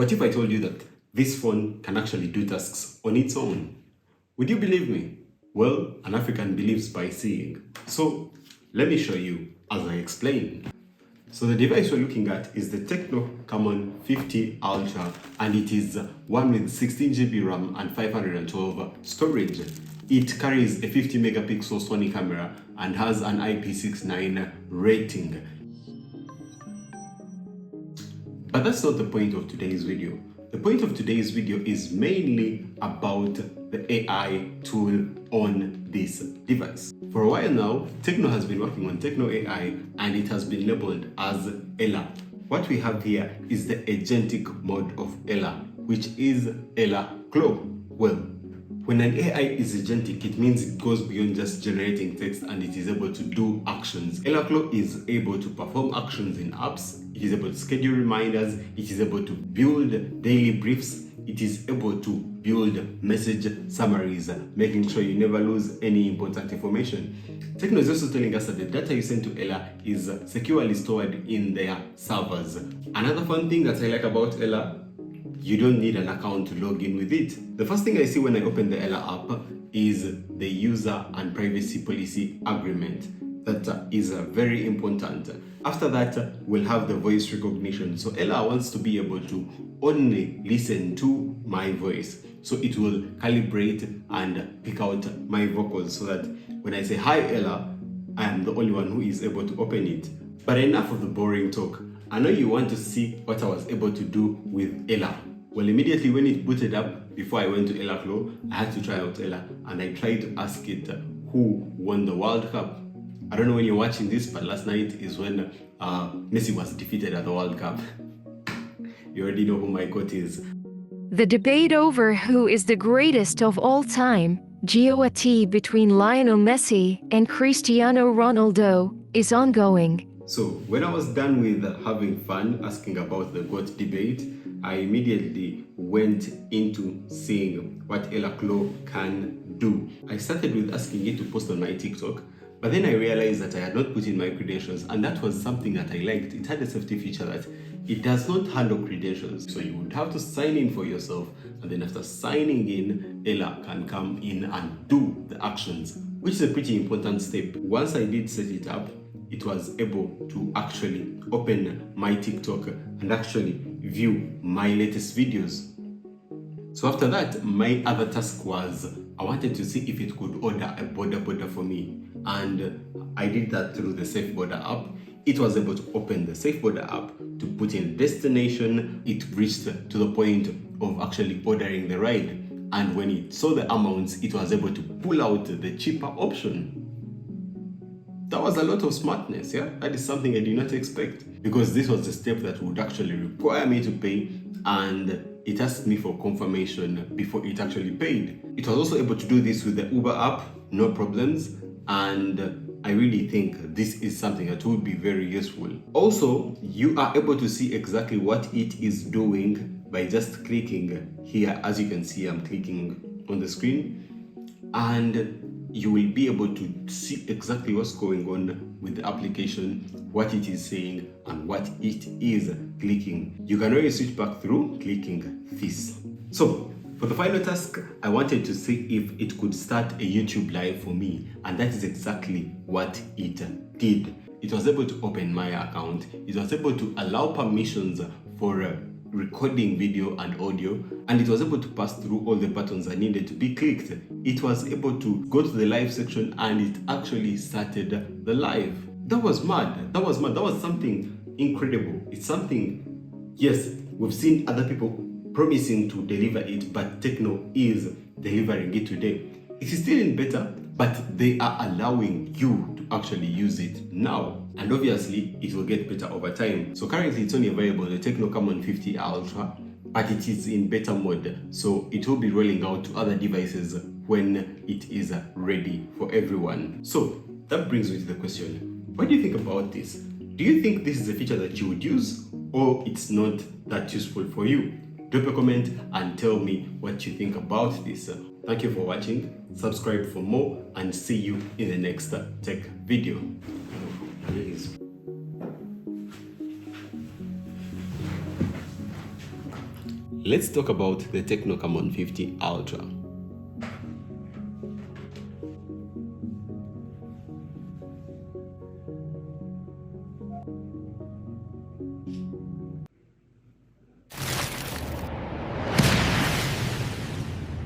What if I told you that this phone can actually do tasks on its own? Would you believe me? Well, an African believes by seeing. So let me show you as I explain. So the device we're looking at is the Tecno Camon 50 Ultra, and it is one with 16 GB RAM and 512 storage. It carries a 50 megapixel Sony camera and has an IP69 rating. But that's not the point of today's video. The point of today's video is mainly about the AI tool on this device. For a while now, Tecno has been working on Tecno AI and it has been labeled as Ella. What we have here is the agentic mode of Ella, which is EllaClaw. Well, when an AI is agentic, it means it goes beyond just generating text and it is able to do actions. EllaClaw is able to perform actions in apps, it is able to schedule reminders, it is able to build daily briefs, it is able to build message summaries, making sure you never lose any important information. Tecno is also telling us that the data you send to Ella is securely stored in their servers. Another fun thing that I like about Ella, you don't need an account to log in with it. The first thing I see when I open the Ella app is the user and privacy policy agreement. That is very important. After that, we'll have the voice recognition. So Ella wants to be able to only listen to my voice. So it will calibrate and pick out my vocals so that when I say, "Hi Ella," I am the only one who is able to open it. But enough of the boring talk. I know you want to see what I was able to do with Ella. Well, immediately when it booted up, before I went to EllaClaw, I had to try out Ella, and I tried to ask it who won the World Cup. I don't know when you're watching this, but last night is when Messi was defeated at the World Cup. You already know who my GOAT is. The debate over who is the greatest of all time, GOAT, between Lionel Messi and Cristiano Ronaldo, is ongoing. So when I was done with having fun asking about the GOAT debate, I immediately went into seeing what EllaClaw can do. I started with asking it to post on my TikTok, but then I realized that I had not put in my credentials, and that was something that I liked. It had a safety feature that it does not handle credentials. So you would have to sign in for yourself, and then after signing in, Ella can come in and do the actions, which is a pretty important step. Once I did set it up, it was able to actually open my TikTok and actually view my latest videos. So after that, my other task was I wanted to see if it could order a border for me. And I did that through the SafeBoda app. It was able to open the SafeBoda app to put in destination. It reached to the point of actually ordering the ride. And when it saw the amounts, it was able to pull out the cheaper option. That was a lot of smartness, yeah? That is something I did not expect, because this was the step that would actually require me to pay, and it asked me for confirmation before it actually paid. It was also able to do this with the Uber app, no problems, and I really think this is something that would be very useful. Also, you are able to see exactly what it is doing by just clicking here. As you can see, I'm clicking on the screen, and you will be able to see exactly what's going on with the application, what it is saying, and what it is clicking. You can always switch back through clicking this. So for the final task, I wanted to see if it could start a YouTube live for me, and that is exactly what it did. It was able to open my account. It was able to allow permissions for recording video and audio, and it was able to pass through all the buttons that needed to be clicked. It was able to go to the live section, and it actually started the live. That was mad. That was something incredible. It's something, yes, we've seen other people promising to deliver it, but Tecno is delivering it today. It is still in beta, but they are allowing you to actually use it now. And obviously, it will get better over time. So currently, it's only available on the Tecno Camon 50 Ultra, but it is in beta mode. So it will be rolling out to other devices when it is ready for everyone. So that brings me to the question, what do you think about this? Do you think this is a feature that you would use, or it's not that useful for you? Drop a comment and tell me what you think about this. Thank you for watching. Subscribe for more, and see you in the next tech video. Please. Let's talk about the Tecno Camon 50 Ultra.